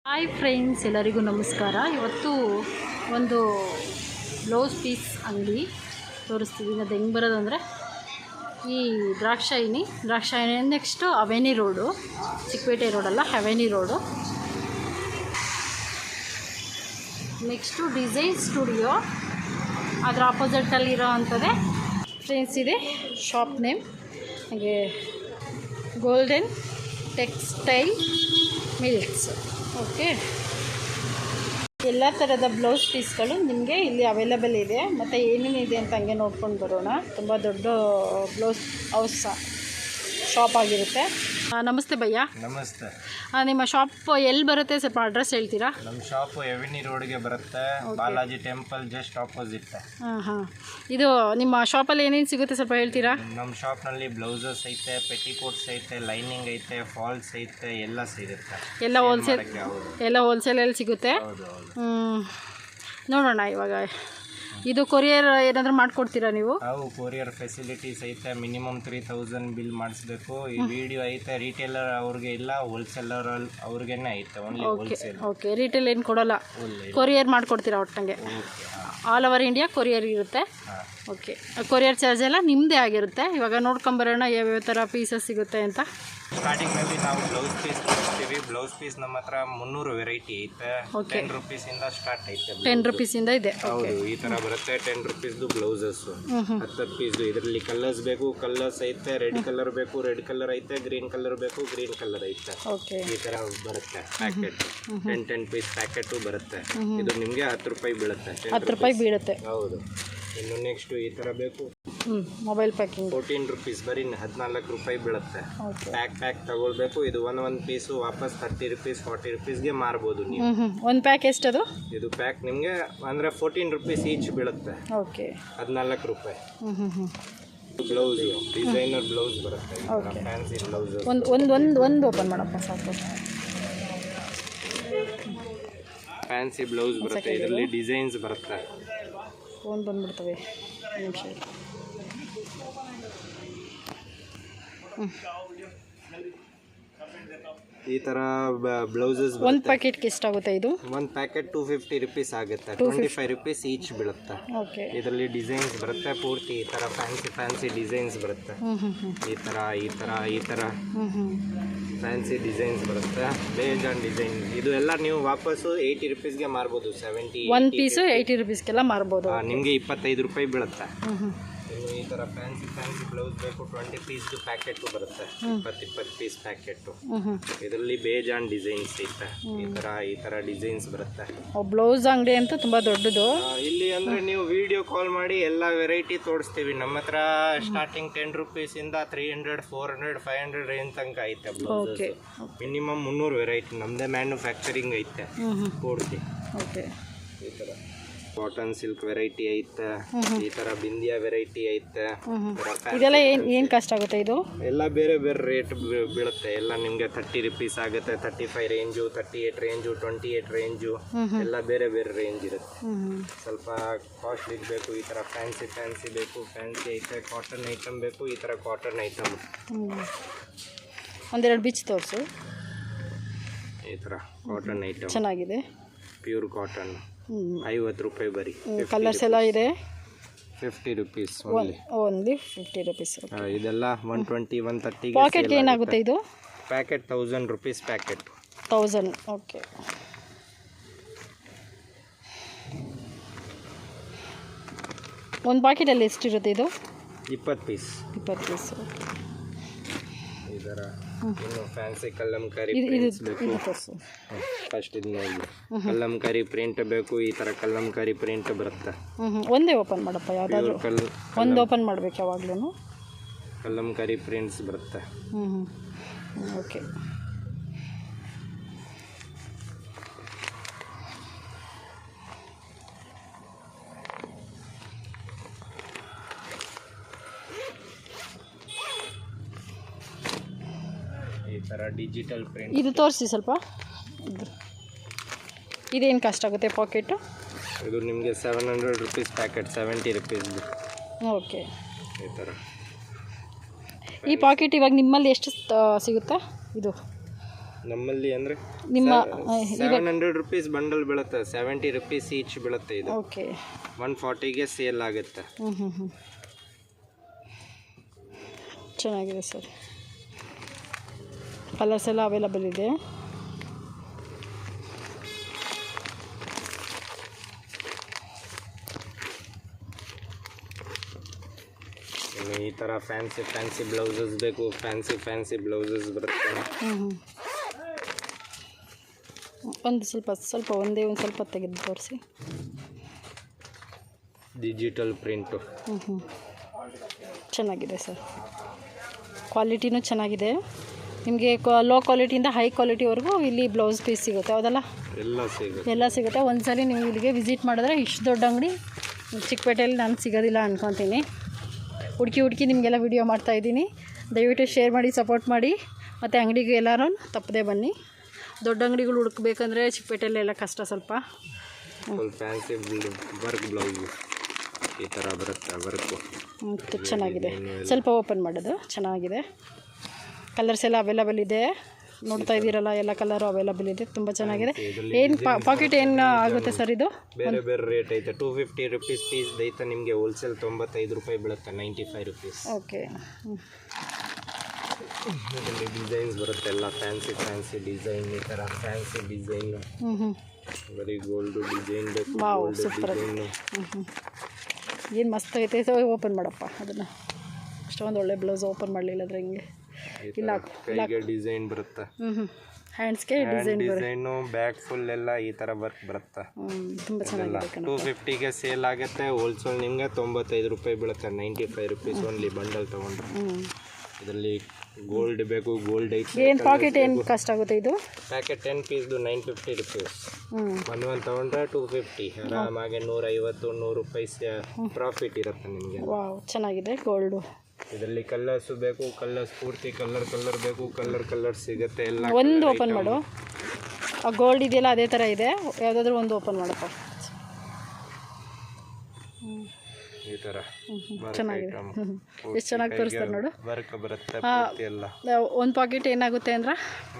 Hi friends, ಎಲ್ಲರಿಗೂ ನಮಸ್ಕಾರ. ಇವತ್ತು ಒಂದು ಬ್ಲೌಸ್ ಪೀಸ್ ಅಂಗಡಿ ತೋರಿಸ್ತಿದ್ದೀನಿ. ಅದು ಹೆಂಗೆ ಬರೋದಂದರೆ ಈ Drakshayini next avenue road, Chickpet ರೋಡಲ್ಲ, avenue road. Next design studio, ಅದರ ಆಪೋಸಿಟಲ್ಲಿರೋ ಅಂಥದ್ದೇ ಫ್ರೆಂಡ್ಸ್ ಇದೆ ಶಾಪ್ ನೇಮ್. ಹಾಗೆ ಗೋಲ್ಡನ್ ಟೆಕ್ಸ್ಟೈಲ್ ಮಿಲ್ಸ್. ಓಕೆ, ಎಲ್ಲ ಥರದ ಬ್ಲೌಸ್ ಪೀಸ್ಗಳು ನಿಮಗೆ ಇಲ್ಲಿ ಅವೈಲಬಲ್ ಇದೆ. ಮತ್ತು ಏನೇನಿದೆ ಅಂತ ಹಂಗೆ ನೋಡ್ಕೊಂಡು ಬರೋಣ. ತುಂಬ ದೊಡ್ಡ ಬ್ಲೌಸ್ ಹೌಸ್ ಶಾಪ್ ಆಗಿರುತ್ತೆ. ನಮಸ್ತೆ ಭಯ್ಯ. ನಮಸ್ತೆ. ನಿಮ್ಮ ಶಾಪ್ ಎಲ್ಲಿ ಬರುತ್ತೆ, ಸ್ವಲ್ಪ ಅಡ್ರೆಸ್ ಹೇಳ್ತೀರಾ? ನಮ್ಮ ಶಾಪ್ ಎವಿನಿ ರೋಡ್ಗೆ ಬರುತ್ತೆ, ಬಾಲಾಜಿ ಟೆಂಪಲ್ ಜಸ್ಟ್ ಆಪೋಸಿಟ್. ಹಾಂ, ಇದು ನಿಮ್ಮ ಶಾಪಲ್ಲಿ ಏನೇನು ಸಿಗುತ್ತೆ ಸ್ವಲ್ಪ ಹೇಳ್ತೀರಾ? ನಮ್ಮ ಶಾಪ್ನಲ್ಲಿ ಬ್ಲೌಸಸ್ ಐತೆ, ಪೆಟಿಕೋಟ್ಸ್ ಐತೆ, ಲೈನಿಂಗ್ ಐತೆ, ಫಾಲ್ಸ್ ಐತೆ, ಎಲ್ಲ ಸಿಗುತ್ತೆ. ಎಲ್ಲ ಹೋಲ್ಸೇಲಲ್ಲಿ ಸಿಗುತ್ತೆ. ನೋಡೋಣ ಇವಾಗ. ಇದು ಕೊರಿಯರ್ ಏನಾದರೂ ಮಾಡಿಕೊಡ್ತೀರಾ ನೀವು? ನಾವು ಕೊರಿಯರ್ ಫೆಸಿಲಿಟೀಸ್ ಐತೆ. ಮಿನಿಮಮ್ 3000 ಬಿಲ್ ಮಾಡಿಸ್ಬೇಕು. ಈ ವಿಡಿಯೋ ಐತೆ. ರಿಟೇಲರ್ ಅವ್ರಿಗೆ ಇಲ್ಲ, ಹೋಲ್ಸೇಲರ್ ಅವ್ರಿಗೇನೆ ಐತೆ. Only wholesale. ಓಕೆ, ರಿಟೇಲ್ ಏನು ಕೊಡೋಲ್ಲ, ಕೊರಿಯರ್ ಮಾಡಿಕೊಡ್ತೀರಾ ಒಟ್ಟಂಗೆ? ಆಲ್ ಓವರ್ ಇಂಡಿಯಾ ಕೊರಿಯರ್ ಇರುತ್ತೆ. ಓಕೆ, ಕೊರಿಯರ್ ಚಾರ್ಜ್ ಎಲ್ಲ ನಿಮ್ಮದೇ ಆಗಿರುತ್ತೆ. ಇವಾಗ ನೋಡ್ಕೊಂಬರೋಣ ಯಾವ್ಯಾವ ಥರ ಪೀಸಸ್ ಸಿಗುತ್ತೆ ಅಂತ. ಸ್ಟಾರ್ಟಿಂಗ್ನಲ್ಲಿ ನಾವು ಬ್ಲೌಸ್ ಪೀಸ್ ಕೊಡ್ತೀವಿ. ಬ್ಲೌಸ್ ಪೀಸ್ ನಮ್ಮ ಹತ್ರ 300 ವೆರೈಟಿ ಐತೆ. 10 ರೂಪೀಸಿಂದ ಸ್ಟಾರ್ಟ್ ಐತೆ. 10 ರೂಪೀಸಿಂದ ಇದೆ. ಹೌದು, ಈ ಥರ ಬರುತ್ತೆ. 10 ರೂಪೀಸ್ದು ಬ್ಲೌಸಸ್ಸು, 10 ಪೀಸ್ದು. ಇದರಲ್ಲಿ ಕಲರ್ಸ್ ಬೇಕು, ಕಲರ್ಸ್ ಐತೆ. ರೆಡ್ ಕಲರ್ ಬೇಕು, ರೆಡ್ ಕಲರ್ ಐತೆ. ಗ್ರೀನ್ ಕಲರ್ ಬೇಕು, ಗ್ರೀನ್ ಕಲರ್ ಐತೆ. ಈ ಥರ ಬರುತ್ತೆ ಪ್ಯಾಕೆಟ್. 10 ಪೀಸ್ ಪ್ಯಾಕೆಟು ಬರುತ್ತೆ. ಇದು ನಿಮಗೆ 10 ರೂಪಾಯಿ ಬೀಳುತ್ತೆ. 10 ರೂಪಾಯಿ ಬೀಳುತ್ತೆ. ಹೌದು. ಇನ್ನು ನೆಕ್ಸ್ಟ್ ಈ ಥರ ಬೇಕು, ಮೊಬೈಲ್ ಪ್ಯಾಕಿಂಗ್, 14 ರೂಪೀಸ್, ಬರೀ 14 ರೂಪಾಯಿ ಬೀಳುತ್ತೆ. ಪ್ಯಾಕ್ ತಗೊಳ್ಬೇಕು. ಇದು ಒಂದು ಪೀಸು ವಾಪಸ್ 30 ರೂಪೀಸ್ 40 ರೂಪೀಸ್ಗೆ ಮಾರ್ಬೋದು ನೀವು. ಒಂದು ಪ್ಯಾಕ್ ಎಷ್ಟದು? ಇದು ಪ್ಯಾಕ್ ನಿಮಗೆ ಅಂದರೆ 14 ರೂಪೀಸ್ ಈಚ್ ಬೀಳುತ್ತೆ. ಓಕೆ, 14 ರೂಪಾಯಿ. ಬ್ಲೌಸ್ ಡಿಸೈನರ್ ಬ್ಲೌಸ್ ಬರುತ್ತೆ. ಫ್ಯಾನ್ಸಿ ಬ್ಲೌಸ್ ಒಂದು ಓಪನ್ ಮಾಡಪ್ಪ ಸಾಕು. ಫ್ಯಾನ್ಸಿ ಬ್ಲೌಸ್ ಬರುತ್ತೆ. ಇದರಲ್ಲಿ ಡಿಸೈನ್ಸ್ ಬರುತ್ತೆ. ಫೋನ್ ಬಂದ್ಬಿಡ್ತವೆ ನಿಮಿಷ. ಈ ಥರ ಬ್ಲೌಸಸ್. ಒಂದು ಪ್ಯಾಕೆಟ್ಗೆ ಎಷ್ಟಾಗುತ್ತೆ ಇದು? ಒಂದು ಪ್ಯಾಕೆಟ್ 250 ರೂಪೀಸ್ ಆಗುತ್ತೆ. 25 ರೂಪೀಸ್ ಈಚ್ ಬೀಳುತ್ತೆ. ಓಕೆ, ಇದರಲ್ಲಿ ಡಿಸೈನ್ಸ್ ಬರುತ್ತೆ ಪೂರ್ತಿ. ಈ ಥರ ಫ್ಯಾನ್ಸಿ ಡಿಸೈನ್ಸ್ ಬರುತ್ತೆ. ಈ ಥರ ಫ್ಯಾನ್ಸಿ ಡಿಸೈನ್ಸ್ ಬರುತ್ತೆ. ಬೇಜಾನ್ ಡಿಸೈನ್. ಇದು ಎಲ್ಲ ನೀವು ವಾಪಸ್ಸು 80 ರೂಪೀಸ್ಗೆ ಮಾರ್ಬೋದು. 70 ಒಂದು ಪೀಸು 80 ರೂಪೀಸ್ಗೆಲ್ಲ ಮಾರ್ಬೋದು. ನಿಮಗೆ 25 ರೂಪಾಯಿ ಬೀಳುತ್ತೆ. ಇನ್ನು ಈ ಥರ ಫ್ಯಾನ್ಸಿ ಬ್ಲೌಸ್ ಬೇಕು, 20 ಪೀಸ್ದು ಪ್ಯಾಕೆಟು ಬರುತ್ತೆ. 20 ಪೀಸ್ ಪ್ಯಾಕೆಟು. ಇದರಲ್ಲಿ ಬೇಜಾನ್ ಡಿಸೈನ್ಸ್ ಐತೆ. ಈ ಥರ ಡಿಸೈನ್ಸ್ ಬರುತ್ತೆ. ಬ್ಲೌಸ್ ಅಂಗಡಿ ಅಂತೂ ತುಂಬ ದೊಡ್ಡದು ಇಲ್ಲಿ. ಅಂದರೆ ನೀವು ವಿಡಿಯೋ ಕಾಲ್ ಮಾಡಿ ಎಲ್ಲ ವೆರೈಟಿ ತೋರಿಸ್ತೀವಿ. ನಮ್ಮ ಹತ್ರ ಸ್ಟಾರ್ಟಿಂಗ್ 10 ರೂಪೀಸಿಂದ 300, 400, 500 ರೇಂಜ್ ತನಕ ಐತೆ ಬ್ಲೌಸಸ್. Minimum 300 variety. ನಮ್ಮದೇ ಮ್ಯಾನುಫ್ಯಾಕ್ಚರಿಂಗ್ ಐತೆ ಪೂರ್ತಿ. ಓಕೆ, ಈ ಥರ ಕಾಟನ್ ಸಿಲ್ಕ್ ವೆರೈಟಿ ಐತೆ. ಈ ಥರ ಬಿಂದಿಯಾ ವೆರೈಟಿ ಐತೆ. ಇದೆಲ್ಲ ಏನು ಕಾಸ್ಟ್ ಆಗುತ್ತೆ? ಇದು ಎಲ್ಲ ಬೇರೆ ಬೇರೆ ರೇಟ್ ಬೀಳುತ್ತೆ. ಎಲ್ಲ ನಿಮಗೆ 30 ರೂಪೀಸ್ ಆಗುತ್ತೆ, 35 ರೇಂಜು, 38 ರೇಂಜು, 28 ರೇಂಜು, ಎಲ್ಲ ಬೇರೆ ಬೇರೆ ರೇಂಜ್ ಇರುತ್ತೆ. ಸ್ವಲ್ಪ ಕಾಸ್ಟ್ಲಿ ಬೇಕು. ಈ ಥರ ಫ್ಯಾನ್ಸಿ ಬೇಕು, ಫ್ಯಾನ್ಸಿ ಐತೆ. ಕಾಟನ್ ಐಟಮ್ ಬೇಕು, ಈ ಥರ ಕಾಟನ್ ಐಟಮ್. ಒಂದೆರಡು ಬಿಚ್ ತೋರಿಸು. ಈ ಥರ ಕಾಟನ್ ಐಟಮ್ ಚೆನ್ನಾಗಿದೆ. Pure cotton. 50 ರೂಪಾಯಿ ಬರೀ. ಕಲರ್ಸ್ ಎಲ್ಲ ಇದೆ. 50 ರೂಪೀಸ್ ಓನ್ಲಿ 50 ರೂಪೀಸ್. ಇದೆಲ್ಲ 120, 130. ಪ್ಯಾಕೆಟ್ಗೆ ಏನಾಗುತ್ತೆ ಇದು? Packet 1000 rupees packet. 1000. ಓಕೆ, ಒಂದು ಪ್ಯಾಕೆಟಲ್ಲಿ ಎಷ್ಟಿರುತ್ತೆ ಇದು? 20 ಪೀಸ್. 20 ಪೀಸ್. ಇದರ ಇನ್ನು ಫ್ಯಾನ್ಸಿ ಕಲ್ಲಂಕಾರಿ ಬೇಕು. ಫಸ್ಟ್ ಇದು ನೋಡಿ, ಕಲ್ಲಂಕಾರಿ ಪ್ರಿಂಟ್ ಬೇಕು. ಈ ಥರ ಕಲ್ಲಂಕಾರಿ ಪ್ರಿಂಟ್ ಬರುತ್ತೆ. ಒಂದೇ ಓಪನ್ ಮಾಡಪ್ಪ, ಯಾವುದಾದ್ರೂ ಒಂದು ಓಪನ್ ಮಾಡಬೇಕು ಯಾವಾಗಲೂ. ಕಲ್ಲಂಕಾರಿ ಪ್ರಿಂಟ್ಸ್ ಬರುತ್ತೆ. ಓಕೆ, ಈ ಥರ ಡಿಜಿಟಲ್ ಪ್ರಿಂಟ್. ಇದು ತೋರಿಸಿ ಸ್ವಲ್ಪ. ಇದೇನು ಕಾಸ್ಟ್ ಆಗುತ್ತೆ ಪಾಕೆಟು? ಇದು ನಿಮಗೆ 700 ರೂಪೀಸ್ ಪ್ಯಾಕೆಟ್, 70 ರೂಪೀಸ್. ಓಕೆ, ಈ ಥರ ಈ ಪಾಕೆಟ್ ಇವಾಗ ನಿಮ್ಮಲ್ಲಿ ಎಷ್ಟು ಸಿಗುತ್ತೆ? ಇದು ನಮ್ಮಲ್ಲಿ ಅಂದರೆ ನಿಮ್ಮ 700 ರುಪೀಸ್ ಬಂಡಲ್ ಬೀಳುತ್ತೆ, 70 ರುಪೀಸ್ ಈಚ್ ಬೀಳುತ್ತೆ. ಇದು ಓಕೆ 140ಗೆ ಸೇಲ್ ಆಗುತ್ತೆ. ಚೆನ್ನಾಗಿದೆ ಸರ್. ಕಲರ್ಸ್ ಎಲ್ಲ ಅವೈಲಬಲ್ ಇದೆ. ಈ ಥರ ಫ್ಯಾನ್ಸಿ ಬ್ಲೌಸಸ್ ಬೇಕು, ಫ್ಯಾನ್ಸಿ ಬ್ಲೌಸಸ್ ಬರುತ್ತೆ. ಒಂದು ಸ್ವಲ್ಪ ಒಂದೇ ಒಂದು ಸ್ವಲ್ಪ ತೆಗೆದು ತೋರಿಸಿ. ಡಿಜಿಟಲ್ ಪ್ರಿಂಟು ಚೆನ್ನಾಗಿದೆ ಸರ್. ಕ್ವಾಲಿಟಿನೂ ಚೆನ್ನಾಗಿದೆ. ನಿಮಗೆ ಲೋ ಕ್ವಾಲಿಟಿಯಿಂದ ಹೈ ಕ್ವಾಲಿಟಿವರೆಗೂ ಇಲ್ಲಿ ಬ್ಲೌಸ್ ಪೀಸ್ ಸಿಗುತ್ತೆ, ಹೌದಲ್ಲ? ಎಲ್ಲ ಸಿಗುತ್ತೆ. ಒಂದು ಸಲ ನೀವು ಇಲ್ಲಿಗೆ ವಿಸಿಟ್ ಮಾಡಿದ್ರೆ ಇಷ್ಟು ದೊಡ್ಡ ಅಂಗಡಿ ಚಿಕ್ಕಪೇಟೆಯಲ್ಲಿ ನಾನು ಸಿಗೋದಿಲ್ಲ ಅಂದ್ಕೊತೀನಿ. ಹುಡುಕಿ ನಿಮಗೆಲ್ಲ ವಿಡಿಯೋ ಮಾಡ್ತಾಯಿದ್ದೀನಿ. ದಯವಿಟ್ಟು ಶೇರ್ ಮಾಡಿ, ಸಪೋರ್ಟ್ ಮಾಡಿ. ಮತ್ತು ಅಂಗಡಿಗೆ ಎಲ್ಲರೂ ತಪ್ಪದೇ ಬನ್ನಿ. ದೊಡ್ಡ ಅಂಗಡಿಗಳು ಹುಡುಕ್ಬೇಕಂದ್ರೆ ಚಿಕ್ಕಪೇಟೆಯಲ್ಲೆಲ್ಲ ಕಷ್ಟ ಸ್ವಲ್ಪ. ಫ್ಯಾನ್ಸಿ ವರ್ಕ್ ಬ್ಲೌಸು ಈ ಥರ ಬರುತ್ತೆ. ವರ್ಕು ಚೆನ್ನಾಗಿದೆ. ಸ್ವಲ್ಪ ಓಪನ್ ಮಾಡೋದು ಚೆನ್ನಾಗಿದೆ. ಕಲರ್ಸ್ ಎಲ್ಲ ಅವೈಲಬಲ್ ಇದೆ. ನೋಡ್ತಾ ಇದ್ದೀರಲ್ಲ, ಎಲ್ಲ ಕಲರು ಅವೈಲಬಲ್ ಇದೆ. ತುಂಬ ಚೆನ್ನಾಗಿದೆ. ಏನು ಪಾಕೆಟ್ ಏನು ಆಗುತ್ತೆ ಸರ್ ಇದು? ಬೇರೆ ರೇಟ್ ಐತೆ. 250 ರುಪೀಸ್ ಪೀಸ್ ಐತೆ. ನಿಮಗೆ ಹೋಲ್ಸೇಲ್ 95 ರೂಪಾಯಿ ಬೀಳುತ್ತೆ, 95 ರುಪೀಸ್. ಓಕೆ. ಇದರಲ್ಲಿ ಡಿಸೈನ್ಸ್ ಬರುತ್ತೆ, ಎಲ್ಲ ಫ್ಯಾನ್ಸಿ ಡಿಸೈನ್. ಈ ಥರ ಫ್ಯಾನ್ಸಿ ಡಿಸೈನು, ಬರೀ ಗೋಲ್ಡು ಡಿಸೈನ್ ಬೇಕು. ಸೂಪರ್. ಏನು ಮಸ್ತ್ ಐತೆ. ಓಪನ್ ಮಾಡಪ್ಪ ಅದನ್ನು. ಅಷ್ಟೊಂದು ಒಳ್ಳೆ ಬ್ಲೌಸ್ ಓಪನ್ ಮಾಡಲಿಲ್ಲ ಅಂದರೆ ಹಿಂಗೆ ಇಲ್ಲ. ಕೈಗೆ ಡಿಸೈನ್ ಬರುತ್ತೆ. ಹ್ಯಾಂಡ್ಸ್ಗೆ ಡಿಸೈನು, ಬ್ಯಾಕ್ ಫುಲ್ ಎಲ್ಲ ಈ ಥರ ವರ್ಕ್ ಬರುತ್ತೆ. ತುಂಬ ಚೆನ್ನಾಗಿದೆ. 250ಗೆ ಸೇಲ್ ಆಗುತ್ತೆ. ಹೋಲ್ಸೇಲ್ ನಿಮಗೆ 95 ರೂಪಾಯಿ ಬೀಳುತ್ತೆ, 95 ರುಪೀಸ್ ಓನ್ಲಿ ಬಂಡಲ್ ತೊಗೊಂಡ್ರೆ. ಇದರಲ್ಲಿ ಗೋಲ್ಡ್ ಬೇಕು, ಗೋಲ್ಡ್ ಐತೆ. ಏನು ಪಾಕೆಟ್ ಏನು ಕಾಸ್ಟ್ ಆಗುತ್ತೆ ಇದು? Packet 10 ಪೀಸ್ದು 950 rupees. ಒಂದು ತೊಗೊಂಡ್ರೆ 250. ಆರಾಮಾಗಿ 150-100 ರೂಪಾಯಿ ಪ್ರಾಫಿಟ್ ಇರುತ್ತೆ ನಿಮಗೆ. ವಾವ್, ಚೆನ್ನಾಗಿದೆ ಗೋಲ್ಡು. ಇದರಲ್ಲಿ ಕಲರ್ಸು ಬೇಕು, ಕಲರ್ಸ್ ಪೂರ್ತಿ ಕಲರ್ ಬೇಕು, ಕಲರ್ ಸಿಗುತ್ತೆ ಎಲ್ಲ. ಒಂದು ಓಪನ್ ಮಾಡು. ಆ ಗೋಲ್ಡ್ ಇದೆಯಲ್ಲ ಅದೇ ಥರ ಇದೆ. ಯಾವುದಾದ್ರೂ ಒಂದು ಓಪನ್ ಮಾಡಪ್ಪ. ಈ ಥರ ಚೆನ್ನಾಗಿದೆ. ಎಷ್ಟು ಚೆನ್ನಾಗಿ ತೋರಿಸ್ತಾರೆ ನೋಡು. ವರ್ಕ್ ಬರುತ್ತೆ ಎಲ್ಲ. ಒಂದು ಪಾಕೆಟ್ ಏನಾಗುತ್ತೆ ಅಂದ್ರೆ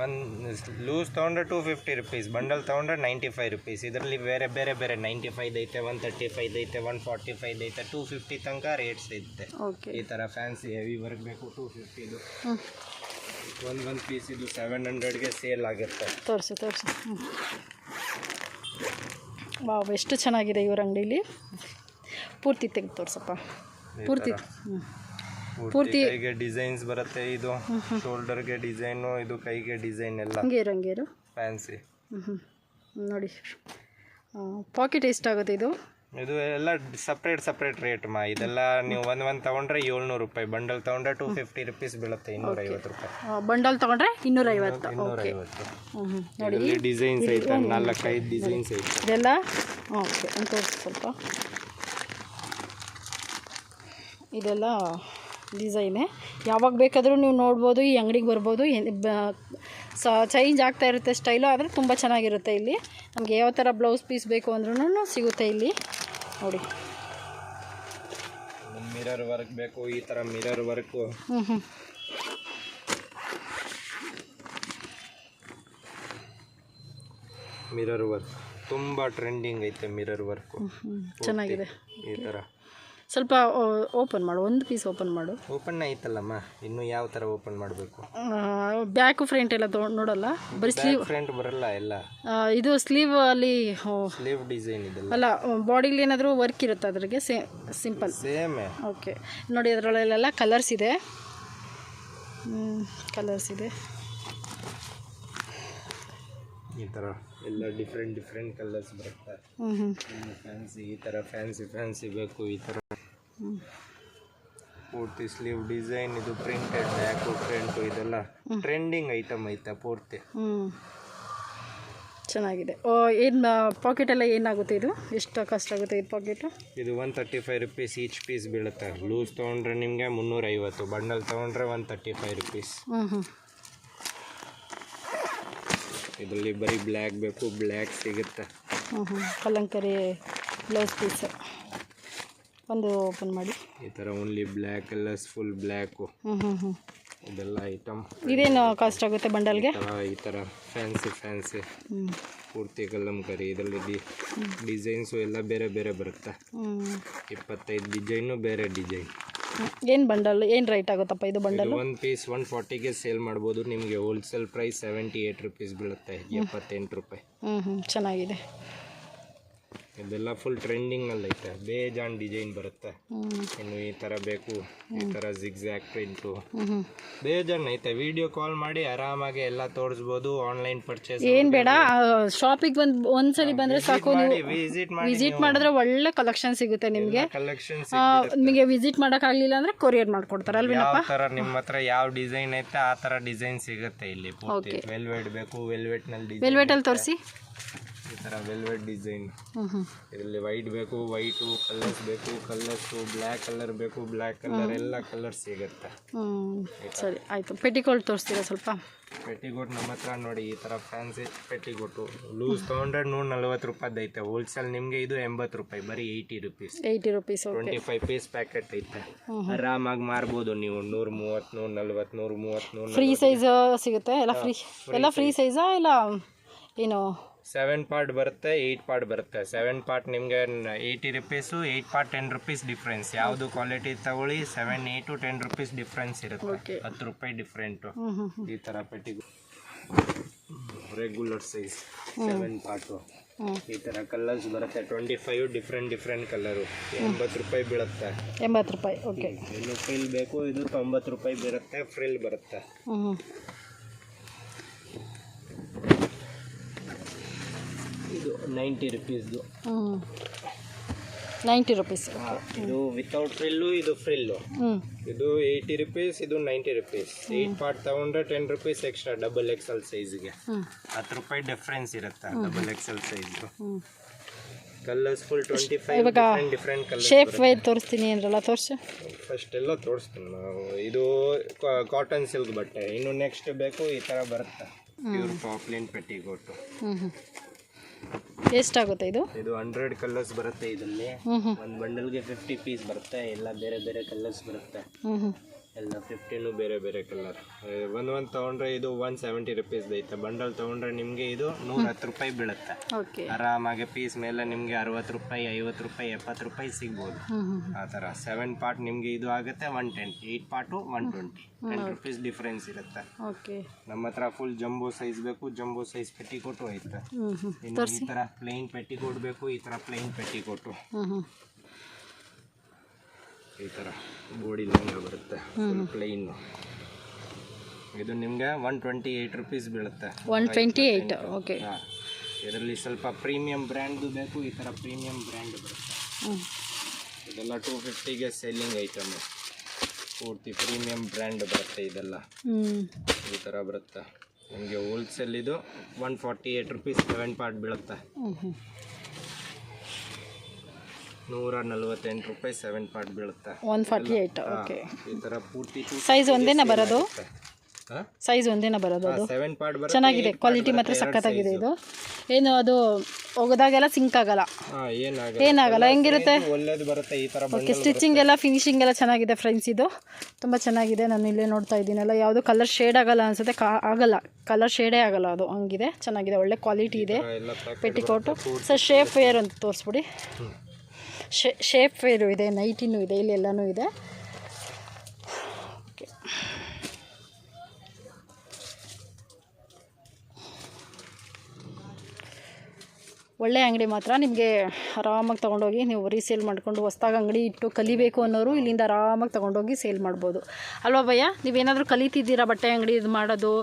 ಒಂದು ಲೂಸ್ ತೊಗೊಂಡ್ರೆ 250 ರುಪೀಸ್, ಬಂಡಲ್ ತೊಗೊಂಡ್ರೆ 95 ರುಪೀಸ್. ಇದರಲ್ಲಿ ಬೇರೆ 95 ಐತೆ, 135 ಐತೆ, 145 ಐತೆ, 250 ತನಕ ರೇಟ್ಸ್ ಐತೆ. ಈ ಥರ ಫ್ಯಾನ್ಸಿ ಹೆವಿ ವರ್ಕ್ ಬೇಕು 250. ಒಂದು ಪೀಸ್ ಇದು 700ಗೆ ಸೇಲ್ ಆಗುತ್ತೆ. ತೋರಿಸು. ವಾವ್, ಎಷ್ಟು ಚೆನ್ನಾಗಿದೆ ಇವ್ರ ಅಂಗಡಿಲಿ. ಪೂರ್ತಿ ತೆಗೆದು ತೋರಿಸಪ್ಪ. ಪೂರ್ತಿ ಕೈಗೆ ಡಿಸೈನ್ಸ್ ಬರುತ್ತೆ. ಇದು ಶೋಲ್ಡರ್ಗೆ ಡಿಸೈನು, ಇದು ಕೈಗೆ ಡಿಸೈನ್ ಎಲ್ಲ ಹಂಗೇರು ಫ್ಯಾನ್ಸಿ. ನೋಡಿ ಪಾಕೆಟ್ ಎಷ್ಟಾಗುತ್ತೆ ಇದು? ಇದು ಎಲ್ಲ ಸಪ್ರೇಟ್ ರೇಟ್ ಇದೆಲ್ಲ. ನೀವು ಒಂದು ತೊಗೊಂಡ್ರೆ 700 ರೂಪಾಯಿ, ಬಂಡಲ್ ತೊಗೊಂಡ್ರೆ 250 ರುಪೀಸ್ ಬೀಳುತ್ತೆ, 250 ರೂಪಾಯಿ. ಬಂಡಲ್ ತೊಗೊಂಡ್ರೆ 250. ನೋಡಿ ಡಿಸೈನ್ಸ್ ಐತೆ, 4-5 ಡಿಸೈನ್ಸ್ ಐತೆ ಇದೆಲ್ಲ. ಓಕೆ, ಅಂತ ಸ್ವಲ್ಪ ಇದೆಲ್ಲ ಡಿಸೈನೇ. ಯಾವಾಗ ಬೇಕಾದರೂ ನೀವು ನೋಡ್ಬೋದು, ಈ ಅಂಗಡಿಗೆ ಬರ್ಬೋದು. ಚೇಂಜ್ ಆಗ್ತಾ ಇರುತ್ತೆ ಸ್ಟೈಲು, ಆದರೆ ತುಂಬ ಚೆನ್ನಾಗಿರುತ್ತೆ. ಇಲ್ಲಿ ನಮಗೆ ಯಾವ ಥರ ಬ್ಲೌಸ್ ಪೀಸ್ ಬೇಕು ಅಂದ್ರೂ ಸಿಗುತ್ತೆ ಇಲ್ಲಿ. ನೋಡಿ, ಮಿರರ್ ವರ್ಕ್ ಬೇಕು, ಈ ಥರ ಮಿರರ್ ವರ್ಕು. ಮಿರರ್ ವರ್ಕ್ ತುಂಬ ಟ್ರೆಂಡಿಂಗ್ ಐತೆ. ಮಿರರ್ ವರ್ಕು ಚೆನ್ನಾಗಿದೆ. ಈ ಥರ ಸ್ವಲ್ಪ ಓಪನ್ ಮಾಡು. ಒಂದು ಪೀಸ್ ಓಪನ್ ಮಾಡು. ಓಪನ್ ಆಯ್ತಲ್ಲಮ್ಮ, ಇನ್ನು ಯಾವ ಥರ ಓಪನ್ ಮಾಡಬೇಕು? ಬ್ಯಾಕು ಫ್ರಂಟ್ ಎಲ್ಲ ನೋಡಲ್ಲ, ಬರೀ ಸ್ಲೀವ್. ಫ್ರಂಟ್ ಬರಲ್ಲ ಎಲ್ಲ. ಇದು ಸ್ಲೀವ್ ಅಲ್ಲಿ ಸ್ಲೀವ್ ಡಿಸೈನ್ ಇದೆಲ್ಲ ಅಲ್ಲ, ಬಾಡಿಲಿ ಏನಾದರೂ ವರ್ಕ್ ಇರುತ್ತೆ ಅದ್ರಿಗೆ. Simple same. ಓಕೆ, ನೋಡಿ ಅದರೊಳಗೆಲ್ಲ ಕಲರ್ಸ್ ಇದೆ. ಈ ಥರ ಎಲ್ಲ ಡಿಫ್ರೆಂಟ್ ಕಲರ್ಸ್ ಬರುತ್ತೆ. ಫ್ಯಾನ್ಸಿ, ಈ ಥರ ಫ್ಯಾನ್ಸಿ ಬೇಕು. ಈ ಥರ ಪೂರ್ತಿ ಸ್ಲೀವ್ ಡಿಸೈನ್. ಇದು ಪ್ರಿಂಟೆಡ್ ಬ್ಯಾಕು ಫ್ರಂಟು, ಇದೆಲ್ಲ ಟ್ರೆಂಡಿಂಗ್ ಐಟಮ್ ಐತೆ ಪೂರ್ತಿ. ಚೆನ್ನಾಗಿದೆ. ಏನು ಪಾಕೆಟೆಲ್ಲ ಏನಾಗುತ್ತೆ ಇದು? ಎಷ್ಟು ಕಾಸ್ಟ್ ಆಗುತ್ತೆ ಇದು ಪಾಕೆಟು? ಇದು 135 ರುಪೀಸ್ ಈಚ್ ಪೀಸ್ ಬೀಳುತ್ತೆ. ಲೂಸ್ ತೊಗೊಂಡ್ರೆ ನಿಮಗೆ 350, ಬಂಡಲ್ ತೊಗೊಂಡ್ರೆ 135 ರುಪೀಸ್. ಇದರಲ್ಲಿ ಬರೀ ಬ್ಲ್ಯಾಕ್ ಬೇಕು, ಬ್ಲ್ಯಾಕ್ ಸಿಗುತ್ತೆ. ಕಲಂಕರಿ ಬ್ಲೌಸ್ ಪೀಸ್ ಒಂದು ಓಪನ್ ಮಾಡಿ. ಈ ಥರ only black, colours full black. ಇದೆಲ್ಲ ಐಟಮ್ ಇದೇನು ಕಾಸ್ಟ್ ಆಗುತ್ತೆ ಬಂಡಲ್ಗೆ? ಈ ಥರ ಫ್ಯಾನ್ಸಿ ಪೂರ್ತಿ ಕಲ್ಲಂಕರಿ. ಇದರಲ್ಲಿ ಡಿಸೈನ್ಸು ಎಲ್ಲ ಬೇರೆ ಬೇರೆ ಬರುತ್ತೆ. 25 ಡಿಸೈನು ಬೇರೆ ಡಿಸೈನ್. ಏನು ಬಂಡಲ್ ಏನು ರೇಟ್ ಆಗುತ್ತಪ್ಪ ಇದು ಬಂಡಲ್? ಒಂದು ಪೀಸ್ 140ಗೆ ಸೇಲ್ ಮಾಡ್ಬೋದು. ನಿಮಗೆ ಹೋಲ್ಸೇಲ್ ಪ್ರೈಸ್ 78 ರುಪೀಸ್ ಬೀಳುತ್ತೆ, 78 ರೂಪಾಯಿ. ಚೆನ್ನಾಗಿದೆ. ಇದೆಲ್ಲ ಫುಲ್ ಟ್ರೆಂಡಿಂಗಲ್ಲಿ ಐತೆ, ಬೇಜಾನ್ ಡಿಸೈನ್ ಬರುತ್ತೆ. ಇನ್ನು ಈ ಥರ ಬೇಕು, ಈ ಥರ ಜಿಗ್ಜ್ಯಾಗ್ ಪ್ರಿಂಟು ಬೇಜಾನ್ ಐತೆ. ವಿಡಿಯೋ ಕಾಲ್ ಮಾಡಿ ಆರಾಮಾಗಿ ಎಲ್ಲ ತೋರಿಸ್ಬೋದು. ಆನ್ಲೈನ್ ಪರ್ಚೇಸ್ ಏನು ಬೇಡ, ಶಾಪಿಗೆ ಬಂದು ಒಂದ್ಸಲಿ ಬಂದರೆ ಸಾಕು. ವಿಸಿಟ್ ಮಾಡಿದ್ರೆ ಒಳ್ಳೆ ಕಲೆಕ್ಷನ್ ಸಿಗುತ್ತೆ ನಿಮಗೆ. ಕಲೆಕ್ಷನ್ಸ್ ನಿಮಗೆ ವಿಸಿಟ್ ಮಾಡೋಕ್ಕಾಗಲಿಲ್ಲ ಅಂದರೆ ಕೊರಿಯರ್ ಮಾಡ್ಕೊಡ್ತಾರೆ ಅಲ್ವೇನಪ್ಪ? ಥರ ನಿಮ್ಮ ಹತ್ರ ಯಾವ ಡಿಸೈನ್ ಐತೆ ಆ ಥರ ಡಿಸೈನ್ ಸಿಗುತ್ತೆ ಇಲ್ಲಿ. ವೆಲ್ವೆಟ್ ಬೇಕು, ವೆಲ್ವೆಟ್ನಲ್ಲಿ ವೆಲ್ವೆಟಲ್ಲಿ ತೋರಿಸಿ. ಈ ಥರ ವೆಲ್ವೆಟ್ ಡಿಸೈನ್. ಇದರಲ್ಲಿ ವೈಟ್ ಬೇಕು, ವೈಟು. ಕಲರ್ಸ್ ಬೇಕು, ಕಲರ್ಸು. ಬ್ಲ್ಯಾಕ್ ಕಲರ್ ಬೇಕು, ಬ್ಲ್ಯಾಕ್ ಕಲರ್. ಎಲ್ಲ ಕಲರ್ ಸಿಗುತ್ತೆ. ಸರಿ ಆಯಿತು. ಪೆಟಿಕೋಟ್ ತೋರಿಸ್ತೀರಾ ಸ್ವಲ್ಪ? ಪೆಟಿಕೋಟ್ ನಮ್ಮ ಹತ್ರ ನೋಡಿ ಈ ಥರ ಫ್ಯಾನ್ಸಿ ಪೆಟಿಕೋಟು. ಲೂಸ್ ತೊಗೊಂಡ್ರೆ 140 ರೂಪಾಯಿ ಐತೆ. ಹೋಲ್ಸೇಲ್ ನಿಮಗೆ ಇದು 80 ರೂಪಾಯಿ, ಬರೀ 80 ರುಪೀಸ್. 80 ರುಪೀಸ್. 25 ಪೀಸ್ ಪ್ಯಾಕೆಟ್ ಐತೆ. ಆರಾಮಾಗಿ ಮಾರ್ಬೋದು ನೀವು. 130, 140, 130. ಫ್ರೀ ಸೈಜ್ ಸಿಗುತ್ತೆ ಎಲ್ಲ? ಫ್ರೀ ಸೈಜಾ ಇಲ್ಲ ಏನು? 7 ಪಾರ್ಟ್ ಬರುತ್ತೆ, 8 ಪಾರ್ಟ್ ಬರುತ್ತೆ. 7 ಪಾರ್ಟ್ ನಿಮಗೆ 80 ರುಪೀಸು, 8 ಪಾರ್ಟ್ 10 ರುಪೀಸ್ ಡಿಫ್ರೆನ್ಸ್. ಯಾವುದು ಕ್ವಾಲಿಟಿ ತಗೊಳ್ಳಿ 7, 8, 10 ರುಪೀಸ್ ಡಿಫ್ರೆನ್ಸ್ ಇರುತ್ತೆ. 10 ರೂಪಾಯಿ ಡಿಫ್ರೆಂಟು. ಈ ಥರ ಪೆಟ್ಟಿಗೆ ರೆಗ್ಯುಲರ್ ಸೈಜ್ 7 ಪಾರ್ಟು. ಈ ಥರ ಕಲರ್ಸ್ ಬರುತ್ತೆ. 25 ಡಿಫ್ರೆಂಟ್ ಕಲರು. 80 ರೂಪಾಯಿ ಬೀಳುತ್ತೆ. 80 ರೂಪಾಯಿ. ಓಕೆ. ಇನ್ನು ಫ್ರಿಲ್ ಬೇಕು, ಇದು 90 ರೂಪಾಯಿ ಬರುತ್ತೆ. ಫ್ರಿಲ್ ಬರುತ್ತೆ. ಇದು 90 ರುಪೀಸ್ದು. 90 ರುಪೀಸ್. ಇದು ವಿತೌಟ್ ಫ್ರಿಲ್ಲು, ಇದು ಫ್ರಿಲ್ಲು. ಇದು 80 ರುಪೀಸ್, ಇದು 90 ರುಪೀಸ್. 8 ಪಾರ್ಟ್ ತಗೊಂಡ್ರೆ 10 ರುಪೀಸ್ ಎಕ್ಸ್ಟ್ರಾ. ಡಬಲ್ ಎಕ್ಸೆಲ್ ಸೈಜ್ಗೆ 10 ರೂಪಾಯಿ ಡಿಫ್ರೆನ್ಸ್ ಇರುತ್ತೆ. ಡಬಲ್ ಎಕ್ಸೆಲ್ ಸೈಜ್ದು. Colours full 25 different colours. Shape wear ತೋರಿಸ್ತೀನಿ ಅಂದ್ರಲ್ಲ, ತೋರಿಸು ಫಸ್ಟ್ ಎಲ್ಲ ತೋರಿಸ್ತೀನಿ ನಾವು. ಇದು ಕಾಟನ್ ಸಿಲ್ಕ್ ಬಟ್ಟೆ. ಇನ್ನು ನೆಕ್ಸ್ಟ್ ಬೇಕು ಈ ಥರ ಬರುತ್ತೆ, ಪ್ಯೂರ್ ಪಾಪ್ಲಿನ್ ಪೆಟಿಕೋಟು. ಎಷ್ಟಾಗುತ್ತೆ ಇದು? ಇದು 100 ಕಲರ್ಸ್ ಬರುತ್ತೆ. ಇದರಲ್ಲಿ ಒಂದು ಬಂಡಲ್ಗೆ 50 ಪೀಸ್ ಬರುತ್ತೆ. ಎಲ್ಲ ಬೇರೆ ಬೇರೆ ಕಲರ್ಸ್ ಬರುತ್ತೆ. ಎಲ್ಲ 15 ಬೇರೆ ಬೇರೆ ಕಲರ್. ಒಂದು ತೊಗೊಂಡ್ರೆ ಇದು 170 ರುಪೀಸ್ ಐತೆ. ಬಂಡಲ್ ತೊಗೊಂಡ್ರೆ ನಿಮಗೆ ಇದು 110 ರೂಪಾಯಿ ಬೀಳುತ್ತೆ. ಆರಾಮಾಗಿ ಪೀಸ್ ಮೇಲೆ ನಿಮಗೆ 60 ರೂಪಾಯಿ, 50 ರೂಪಾಯಿ, 70 ರೂಪಾಯಿ ಸಿಗ್ಬೋದು. ಆ ಥರ 7 ಪಾರ್ಟ್ ನಿಮಗೆ ಇದು ಆಗುತ್ತೆ 110. 8 ಪಾರ್ಟು 120. 10 ರುಪೀಸ್ ಡಿಫ್ರೆನ್ಸ್ ಇರುತ್ತೆ. ನಮ್ಮ ಹತ್ರ ಫುಲ್ ಜಂಬೋ ಸೈಜ್ ಬೇಕು, ಜಂಬೋ ಸೈಜ್ ಪೆಟಿಕೋಟು ಐತೆ. ಇನ್ನು ಈ ಥರ ಪ್ಲೈನ್ ಪೆಟಿಕೋಟ್ ಬೇಕು, ಈ ಥರ ಪ್ಲೈನ್ ಪೆಟಿಕೋಟು. ಈ ಥರ ಬೋಡಿ ಲಂಗ ಬರುತ್ತೆ, ಫುಲ್ ಪ್ಲೈನ್. ಇದು ನಿಮಗೆ 128 ರುಪೀಸ್ ಬೀಳುತ್ತೆ. 128. ಓಕೆ. ಇದರಲ್ಲಿ ಸ್ವಲ್ಪ ಪ್ರೀಮಿಯಂ ಬ್ರ್ಯಾಂಡ್ದು ಬೇಕು, ಈ ಥರ ಪ್ರೀಮಿಯಂ ಬ್ರ್ಯಾಂಡ್ ಬರುತ್ತೆ. ಇದೆಲ್ಲ 250ಗೆ ಸೇಲಿಂಗ್ ಐಟಮ್. ಪೂರ್ತಿ ಪ್ರೀಮಿಯಂ ಬ್ರ್ಯಾಂಡ್ ಬರುತ್ತೆ ಇದೆಲ್ಲ. ಈ ಥರ ಬರುತ್ತೆ ನಿಮಗೆ. ಹೋಲ್ಸೇಲ್ ಇದು 148 ರುಪೀಸ್ 7 ಪಾರ್ಟ್ ಬೀಳುತ್ತೆ. 148 ರೂಪಾಯಿ 7 ಪಾರ್ಟ್ ಬೀಳುತ್ತೆ. 148. ಓಕೆ. ಈ ಥರ ಪೂರ್ತಿ ಸೈಜ್ ಒಂದೇನಾ ಬರೋದು? ಸೈಜ್ ಒಂದೇನಾ ಬರೋದು? ಅದು 7 ಪಾರ್ಟ್ ಬರುತ್ತೆ. ಚೆನ್ನಾಗಿದೆ, ಕ್ವಾಲಿಟಿ ಮಾತ್ರ ಸಖತ್ತಾಗಿದೆ ಇದು. ಏನು ಅದು ಒಗೆದಾಗೆಲ್ಲ ಸಿಂಕ್ ಆಗಲ್ಲ? ಏನಾಗಲ್ಲ. ಹೆಂಗಿರುತ್ತೆ? ಒಳ್ಳೇದು ಬರುತ್ತೆ ಈ ಥರ. ಓಕೆ. ಸ್ಟಿಚಿಂಗ್ ಎಲ್ಲ ಫಿನಿಶಿಂಗ್ ಎಲ್ಲ ಚೆನ್ನಾಗಿದೆ ಫ್ರೆಂಡ್ಸ್. ಇದು ತುಂಬ ಚೆನ್ನಾಗಿದೆ. ನಾನು ಇಲ್ಲೇ ನೋಡ್ತಾ ಇದ್ದೀನಲ್ಲ, ಯಾವುದು ಕಲರ್ ಶೇಡ್ ಆಗಲ್ಲ ಅನ್ಸುತ್ತೆ. ಆಗಲ್ಲ, ಕಲರ್ ಶೇಡೇ ಆಗಲ್ಲ. ಅದು ಹಂಗಿದೆ, ಚೆನ್ನಾಗಿದೆ, ಒಳ್ಳೆ ಕ್ವಾಲಿಟಿ ಇದೆ ಪೆಟಿಕೋಟು. ಸರ್ ಶೇಪ್ ವೇರ್ ಅಂತ ತೋರಿಸ್ಬಿಡಿ. ಶೇಪ್ ವೇರು ಇದೆ, ನೈಟಿನೂ ಇದೆ, ಇಲ್ಲಿ ಎಲ್ಲನೂ ಇದೆ. ಓಕೆ. ಒಳ್ಳೆ ಅಂಗಡಿ ಮಾತ್ರ. ನಿಮಗೆ ಆರಾಮಾಗಿ ತೊಗೊಂಡೋಗಿ ನೀವು ರೀಸೇಲ್ ಮಾಡಿಕೊಂಡು ಹೊಸ್ದಾಗಿ ಅಂಗಡಿ ಇಟ್ಟು ಕಲಿಬೇಕು ಅನ್ನೋರು ಇಲ್ಲಿಂದ ಆರಾಮಾಗಿ ತೊಗೊಂಡೋಗಿ ಸೇಲ್ ಮಾಡ್ಬೋದು ಅಲ್ವಾ ಭಯ್ಯ? ನೀವೇನಾದರೂ ಕಲಿತಿದ್ದೀರಾ ಬಟ್ಟೆ ಅಂಗಡಿ ಇದು ಮಾಡೋದು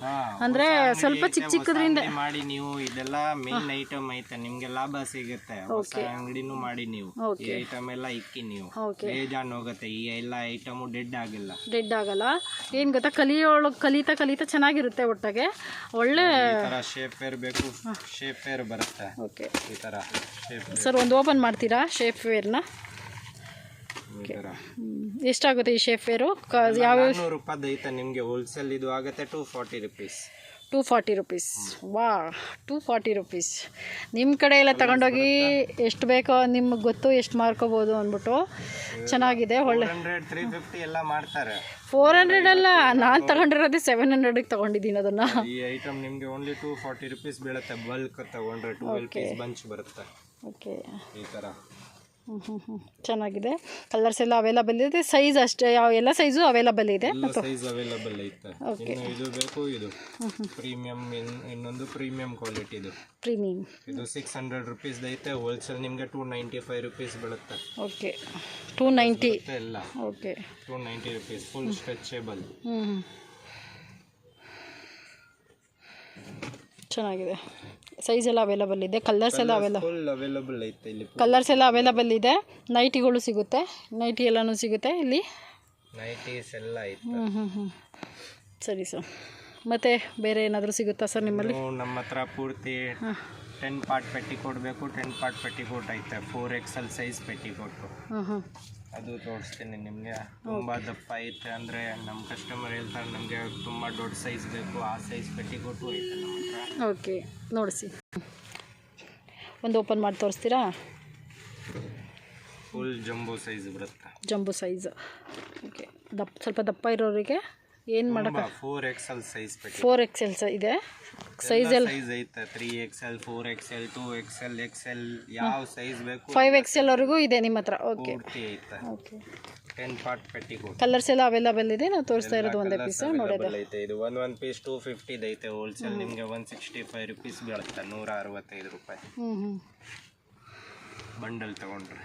ಅಂದರೆ ಸ್ವಲ್ಪ ಚಿಕ್ಕದ್ರಿಂದ ಮಾಡಿ ನೀವು. ಇದೆಲ್ಲ ಮೇನ್ ಐಟಮ್ ಐತೆ, ನಿಮಗೆ ಲಾಭ ಸಿಗುತ್ತೆ. ಹೊಸ ಅಂಗಡಿನೂ ಮಾಡಿ ನೀವು. ಈ ಐಟಮ್ ಎಲ್ಲ ಇಕ್ಕಿ ನೀವು ಬೇಜಾನ್ ಹೋಗುತ್ತೆ. ಈ ಎಲ್ಲ ಐಟಮು ಡೆಡ್ ಆಗಲ್ಲ. ಏನು ಗೊತ್ತಾ, ಕಲಿತಾ ಚೆನ್ನಾಗಿರುತ್ತೆ. ಒಟ್ಟಾಗೆ ಒಳ್ಳೆ ಶೇಪ್ ವೇರ್ ಬೇಕು, ಶೇಪ್ ವೇರ್ ಬರುತ್ತೆ. ಓಕೆ. ಈ ಥರ ಸರ್ ಒಂದು ಓಪನ್ ಮಾಡ್ತೀರಾ ಶೇಪ್ ವೇರ್ನ? ಎಷ್ಟಾಗುತ್ತೆ ಈ ಶೇಪ್ ವೇರು? ಯಾವ 100 ರೂಪಾಯಿ ಐತೆ ನಿಮಗೆ. ಹೋಲ್ಸೇಲ್ ಇದು ಆಗುತ್ತೆ 240 ರುಪೀಸ್. 240 ರುಪೀಸ್. ವಾ 240 ರುಪೀಸ್. ನಿಮ್ಮ ಕಡೆ ಎಲ್ಲ ತಗೊಂಡೋಗಿ ಎಷ್ಟು ಬೇಕೋ ನಿಮಗೆ ಗೊತ್ತು ಎಷ್ಟು ಮಾರ್ಕೋಬೋದು ಅಂದ್ಬಿಟ್ಟು ಚೆನ್ನಾಗಿದೆ. ಒಳ್ಳೆ 350 ಎಲ್ಲ ಮಾಡ್ತಾರೆ. 400 ಅಲ್ಲ, ನಾನು ತಗೊಂಡಿರೋದೇ 700ಗೆ ತಗೊಂಡಿದ್ದೀನಿ ಅದನ್ನು. ಈ ಐಟಮ್ ನಿಮಗೆ ಓನ್ಲಿ 240 ರುಪೀಸ್ ಬೀಳುತ್ತೆ. ಬಲ್ಕ್ ತಗೊಂಡ್ರೆ 12 ಪೀಸ್ ಬಂಚ್ ಬರುತ್ತೆ. ಓಕೆ, ಈ ಥರ ಚೆನ್ನಾಗಿದೆ. ಕಲರ್ಸ್ ಎಲ್ಲ ಅವೈಲಬಲ್ ಇದೆ. ಸೈಜ್ ಅಷ್ಟೇ, ಯಾವ ಎಲ್ಲ ಸೈಜು ಅವೈಲಬಲ್ ಇದೆ. ಸೈಜ್ ಅವೈಲಬಲ್ ಐತೆ. ಇನ್ನು ಇದು ಬೇಕು, ಇದು ಪ್ರೀಮಿಯಂ, ಇನ್ನೊಂದು ಪ್ರೀಮಿಯಂ ಕ್ವಾಲಿಟಿ. ಇದು ಪ್ರೀಮಿಯಂ, ಇದು 600 ರುಪೀಸ್ ಐತೆ. ಹೋಲ್ಸೇಲ್ ನಿಮಗೆ 295 ರುಪೀಸ್ ಬೀಳುತ್ತೆ. ಓಕೆ 290 ಎಲ್ಲ. Okay 290 rupees full stretchable. ಚೆನ್ನಾಗಿದೆ. ಸೈಜ್ ಎಲ್ಲ ಅವೈಲಬಲ್ ಇದೆ. ಕಲರ್ಸ್ ಎಲ್ಲ ಅವೈಲಬಲ್ ಐತೆ ಇಲ್ಲಿ. ಕಲರ್ಸ್ ಎಲ್ಲ ಅವೈಲಬಲ್ ಇದೆ. ನೈಟಿಗಳು ಸಿಗುತ್ತೆ, ನೈಟಿ ಎಲ್ಲನೂ ಸಿಗುತ್ತೆ ಇಲ್ಲಿ. ನೈಟೀಸ್ ಎಲ್ಲ ಐತೆ. ಸರಿ ಸರ್. ಮತ್ತು ಬೇರೆ ಏನಾದರೂ ಸಿಗುತ್ತಾ ಸರ್ ನಿಮ್ಮಲ್ಲಿ? ನಮ್ಮ ಹತ್ರ ಪೂರ್ತಿ 10 ಪಾರ್ಟ್ ಪೆಟ್ಟಿಕೋಟ್ ಬೇಕು. 10 ಪಾರ್ಟ್ ಪೆಟ್ಟಿಕೋಟ್ ಐತೆ. 4XL size ಪೆಟ್ಟಿಕೋಟು. ಅದು ತೋರಿಸ್ತೀನಿ ನಿಮಗೆ. ತುಂಬ ದಪ್ಪ ಐತೆ ಅಂದರೆ ನಮ್ಮ ಕಸ್ಟಮರ್ ಹೇಳ್ತಾರೆ ನಮಗೆ ತುಂಬ ದೊಡ್ಡ ಸೈಜ್ ಬೇಕು, ಆ ಸೈಜ್ ಪೆಟ್ಟಿಕೋಟು ಐತೆ ನಮ್ಮ ಹತ್ರ. ಓಕೆ, ನೋಡಿಸಿ ಒಂದು ಓಪನ್ ಮಾಡಿ ತೋರಿಸ್ತೀರಾ? ಫುಲ್ ಜಂಬೋ ಸೈಜ್ ಬರುತ್ತೆ. Jumbo size. ಓಕೆ, ಸ್ವಲ್ಪ ದಪ್ಪ ಇರೋರಿಗೆ ಏನು ಮಾಡೋಕ್ಕೆ? 4XL size petticoat. 4XL ಇದೆ ಸೈಜ್ ಎಲ್ಲ. ಸೈಜ್ ಐತೆ. 3XL, 4XL, 2XL, XL, ಯಾವ ಸೈಜ್ ಬೇಕು 5XL ವರೆಗೂ ಇದೆ ನಿಮ್ಮ ಹತ್ರ. ಓಕೆ, ಪೂರ್ತಿ ಐತೆ. Okay 10 part petticoat. ಕಲರ್ಸ್ ಎಲ್ಲ ಅವೈಲಬಲ್ ಇದೆ. ನಾವು ತೋರಿಸ್ತಾ ಇರೋದು ಒಂದೇ ಪೀಸ್ ನೋಡೋದು ಐತೆ. ಇದು ಒಂದು ಪೀಸ್ 250 ಐತೆ. ಹೋಲ್ಸೇಲ್ ನಿಮಗೆ 165 ರುಪೀಸ್ ಬೀಳುತ್ತೆ. 165 ರೂಪಾಯಿ ಬಂಡಲ್ ತಗೊಂಡ್ರೆ.